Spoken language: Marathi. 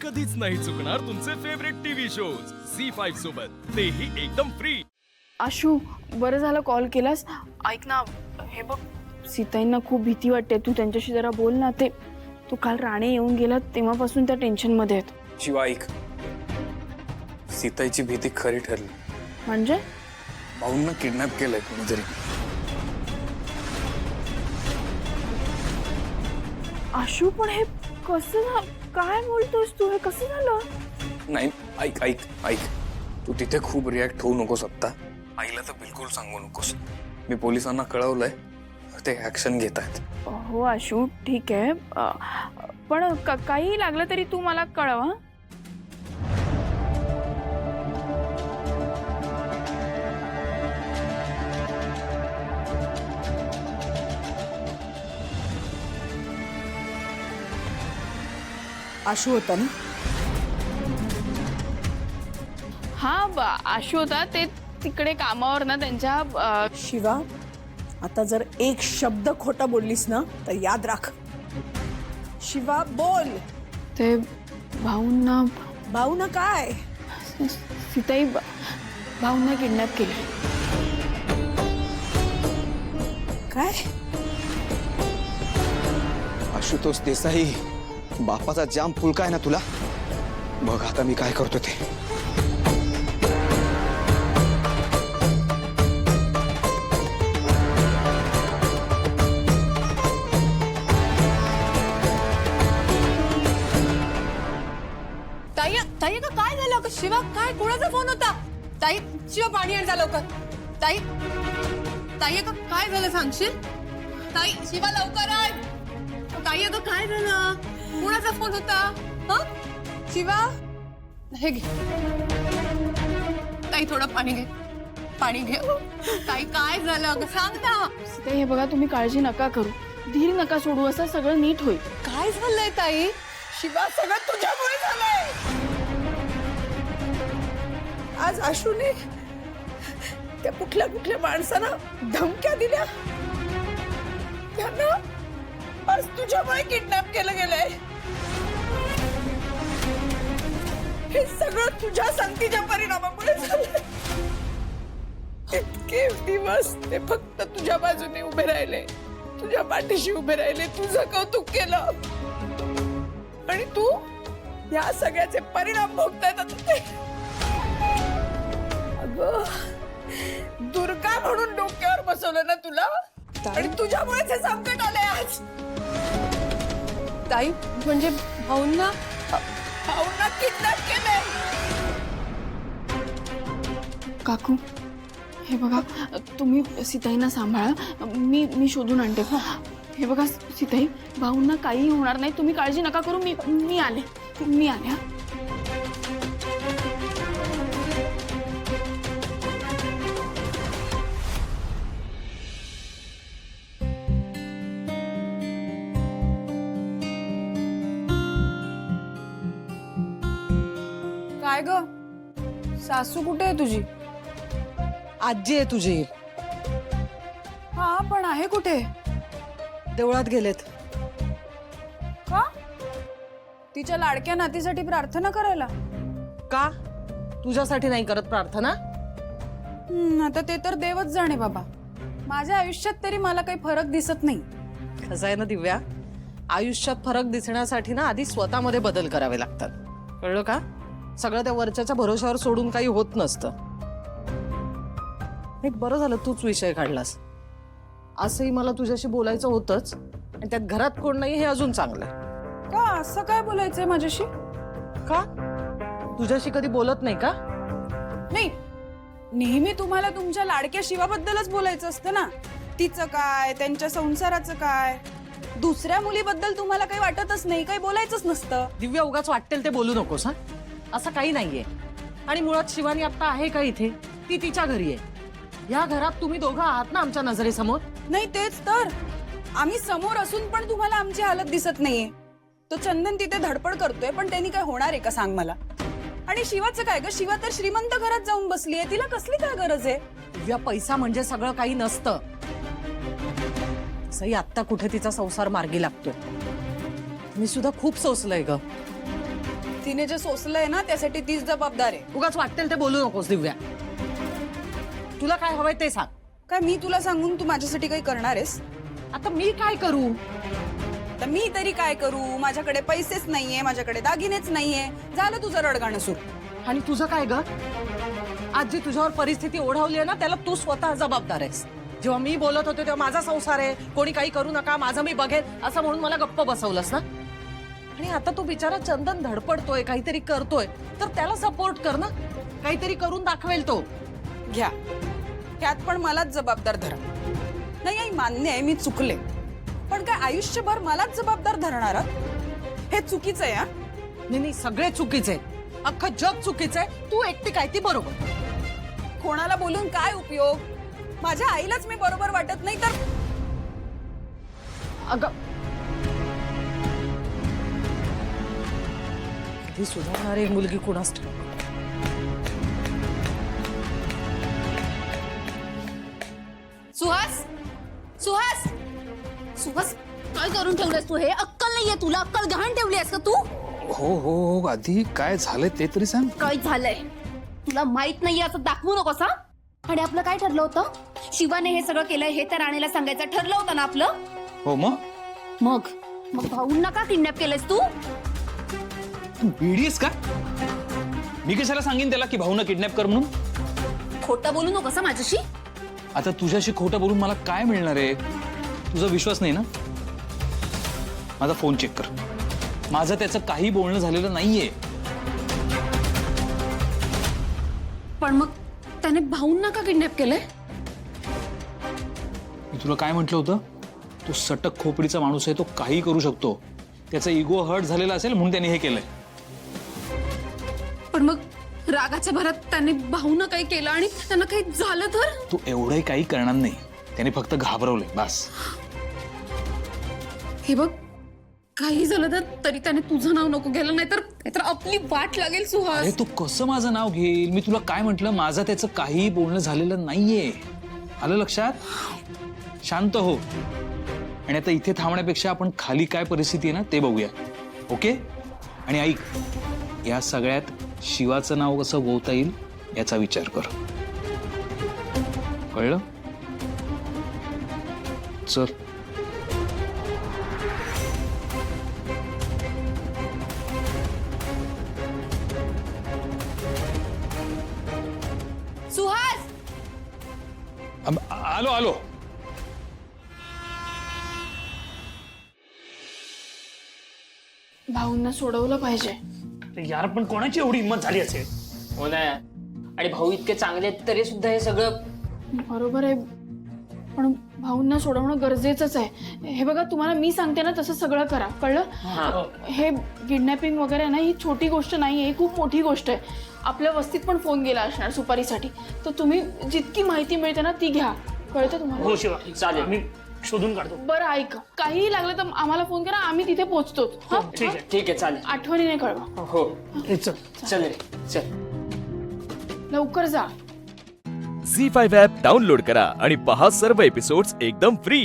कधीच नाही चुकणार तुमचे फेवरेट टीव्ही शोज झी5 सोबत, तेही एकदम फ्री। आशू, बरं झालं कॉल केलास। ऐक ना, हे बघ, सीताईंना खूप भीती वाटते, तू त्यांच्याशी जरा बोल ना। तू काल राणे येऊन गेला तेव्हापासून त्या टेन्शन मध्ये आहेत। शिवा ऐक, सीताईची भीती खरी ठरली। म्हणजे भाऊंना किडनॅप केलंय कोणीतरी। आशू, पण हे कसं, काय बोलतोस तू? हे कसं झालं? नाही, ऐक ऐक ऐक, तू तिथे खूप रिॲक्ट होऊ नकोस आत्ता। आईला तर बिलकुल सांगू नकोस। मी पोलिसांना कळवलंय, ते ऍक्शन घेत आहेत। हो आशू, ठीक आहे, पण काही लागलं तरी तू मला कळव हं? आशू होता ना? हा, आशू होता। ते तिकडे कामावर ना त्यांच्या शिवा, आता जर एक शब्द खोटा बोललीस ना तर याद राख। शिवा बोल। ते भाऊंना भाऊ ना काय? सीताई भाऊंना किडनॅप केलं। काय? आशुतोष देसाई, बापाचा जाम फुलका आहे ना तुला? बघ आता मी काय करतो ते। ताई का काय झालं? शिवा, काय कोणाचा फोन होता? ताई, शिवा पाणी आण जा लवकर। ताई का काय झालं सांगशील? ताई, शिवा लवकर आण। ताई अगं काय झालं? कोणाचा फोन होता? हं? शिवा, हे घे ताई, थोडं पाणी घे, पाणी घे। ताई काय झालं अगं सांग ना। सीताई, हे बघा, तुम्ही काळजी नका करू, धीर नका सोडू, असं सगळं नीट होईल। काय झालंय ताई? शिवा, सगळं तुझ्यामुळे झालंय। आज आशूने त्या कुठल्या माणसांना धमक्या दिल्या, त्यांना आज तुझ्यामुळे किडनॅप केलं गेलंय। हे सगळं तुझ्या संगतीच्या परिणामामुळे झालंय। इतके दिवस ते फक्त तुझ्या बाजूने उभे राहिले, तुझ्या पाठीशी उभे राहिले, तुझं कौतुक केलं, आणि तू या सगळ्याचे परिणाम भोगतायत आता ते। अगं, दुर्गा म्हणून डोक्यावर बसवलं ना तुला, आणि तुझ्यामुळेच हे संकट आलंय आज। ताई, म्हणजे भाऊंना किडनॅप केलंय। काकू, हे बघा, तुम्ही सीताईंना सांभाळा, मी शोधून आणते। हे बघा सीताई, भाऊंना काही होणार नाही, तुम्ही काळजी नका करू, मी आले हा। काय ग, सासू कुठे आहे तुझी? आजी आहे तुझी, हा, पण आहे कुठे? देवळात गेलेत। का? तिच्या लाडक्या नातीसाठी प्रार्थना करायला? का तुझ्यासाठी नाही करत प्रार्थना? आता ते तर देवच जाणे बाबा। माझ्या आयुष्यात तरी मला काही फरक दिसत नाही। कसं आहे ना दिव्या, आयुष्यात फरक दिसण्यासाठी ना आधी स्वतःमध्ये बदल करावे लागतात, कळलं का? सगळं त्या वरच्याच्या भरोशावर सोडून काही होत नसतं। एक बरं झालं तूच विषय काढलास, असंही मला तुझ्याशी बोलायचं होतंच, आणि त्यात घरात कोण नाही हे अजून चांगलं आहे। का असं काय बोलायचंय माझ्याशी? का तुझ्याशी कधी बोलत नाही का? नाही, नेहमी तुम्हाला तुमच्या लाडक्या शिवाबद्दलच बोलायचं असतं ना। तिचं काय, त्यांच्या संसाराचं काय, दुसऱ्या मुलीबद्दल तुम्हाला काही वाटतच नाही, काही बोलायचंच नसतं। दिव्या, उगाच वाटेल ते बोलू नकोस हा, असं काही नाहीये। आणि मुळात शिवानी आता आहे का इथे? ती तिच्या घरी आहे। या घरात तुम्ही दोघं आहात ना आमच्या नजरेसमोर? नाही, तेच तर, आम्ही समोर असून पण तुम्हाला आमची हालत दिसत नाहीये। तो चंदन तिथे धडपड करतोय, पण त्यांनी काय होणार आहे का सांग मला? आणि शिवाचं काय ग? शिवा तर श्रीमंत घरात जाऊन बसलीये, तिला कसली काय गरज आहे? दिव्या, पैसा म्हणजे सगळं काही नसतं। सई आत्ता कुठे तिचा संसार मार्गी लागतोय, मी सुद्धा खूप सोसलंय ग। तिने जे सोसलंय ना त्यासाठी तीच जबाबदार आहे. उगाच वाटेल ते बोलू नकोस दिव्या. तुला काय हवंय ते सांग. काय मी तुला सांगून तू माझ्यासाठी काही करणार आहेस? आता मी काय करू? तर मी तरी काय करू? माझ्याकडे पैसेच नाहीये, माझ्याकडे दागिनेच नाहीये. झालं तुझं रडगाणं सुरू. आणि तुझं काय ग? आज जी तुझ्यावर परिस्थिती ओढावली आहे ना त्याला तू स्वतः जबाबदार आहेस. जेव्हा मी बोलत होते तेव्हा माझा संसार आहे, कोणी काही करू नका, माझं मी बघेन असं म्हणून मला गप्प बसवलंस ना. आणि आता तू बिचारा चंदन धडपडतोय, काहीतरी करतोय, तर त्याला सपोर्ट कर ना. काहीतरी करून दाखवेल तो. घ्या, त्यात पण मलाच जबाबदार धरा. नाही आई, मान्य आहे मी चुकले, पण काय आयुष्यभर मलाच जबाबदार धरणार आहात? हे चुकीचं आहे. नाही, सगळे चुकीचे. अख्खं जग चुकीचं आहे. तू एकटी काय ती बरोबर. कोणाला बोलून काय उपयोग? माझ्या आईलाच मी बरोबर वाटत नाही तर अगं कधी सुधारणारी मुलगी कुणास ठाऊक. सुहास, सुहास, सुहास, काय करून ठेवलंस तू? हे अक्कल नाहीये तुला? अक्कल गहाण ठेवली आहेस का तू? हो हो हो आधी काय झालंय ते तरी सांग. काय झालंय तुला माहित नाहीये असं दाखवू नकोस. हा, आणि आपलं काय ठरलं होतं? शिवाने हे सगळं केलंय हे तर राणीला सांगायचं ठरलं होतं ना आपलं. हो मग मग मग भाऊंना का किडनॅप केलंयस तू? बीडीएस का? मी कशाला सांगेन त्याला की भाऊनं किडनॅप कर म्हणून? खोटं बोलू नकोस हा माझ्याशी. आता तुझ्याशी खोटं बोलून मला काय मिळणार आहे? तुझा विश्वास नाही ना? माझा फोन चेक कर. माझं त्याचं काही बोलणं झालेलं नाहीये. पण मग त्याने भाऊंना का किडनॅप केलंय? मी तुला काय म्हटलं होतं? तो सटक खोपडीचा माणूस आहे, तो काही करू शकतो. त्याचा इगो हर्ट झालेला असेल म्हणून त्याने हे केलंय. पण मग रागाच्या भरात त्याने भाऊंना काही केलं आणि त्यांना काही झालं तर? तू एवढंही काही करणार नाही. त्याने फक्त घाबरवलंय बस. हे बघ, काही झालं तर तरी त्याने तुझं नाव नको घ्यायला, नाहीतर आपली वाट लागेल सुहास. अरे तू कसं माझं नाव घेईल? मी तुला काय म्हटलं? माझं त्याचं काही बोलणं झालेलं नाहीये. आलं लक्षात? शांत हो. आणि आता इथे थांबण्यापेक्षा आपण खाली काय परिस्थिती आहे ना ते बघूया. ओके? आणि ऐक, या सगळ्यात शिवाचं नाव कसं गोवता येईल याचा विचार कर. कळलं? चल. सुहास, आलो आलो. भाऊंना सोडवलं पाहिजे. यार पण कोणाची एवढी हिंमत झाली असेल? हो ना. आणि भाऊ इतके चांगले आहेत तरी सुद्धा हे सगळं. बरोबर आहे, पण भाऊंना सोडवणं गरजेचंच आहे. हे बघा, तुम्हाला मी सांगते ना तसं सगळं करा. कळलं? हे किडनॅपिंग वगैरे ना ही छोटी गोष्ट नाही आहे, खूप मोठी गोष्ट आहे. आपल्या वस्तीत पण फोन गेला असणार सुपारीसाठी. तर तुम्ही जितकी माहिती मिळते ना ती घ्या. कळतं तुम्हाला? हो शिवा, चालेल. मी शोधून काढतो. बरं ऐक, काहीही लागलं तर आम्हाला फोन करा, आम्ही तिथे पोहोचतोच. हा? ठीक आहे. ठीक आहे, चालेल. आठवणीने कळवा. हो, चल. चल रे, चल. लवकर जा. झी5 ॲप डाउनलोड करा आणि पहा सर्व एपिसोड्स एकदम फ्री.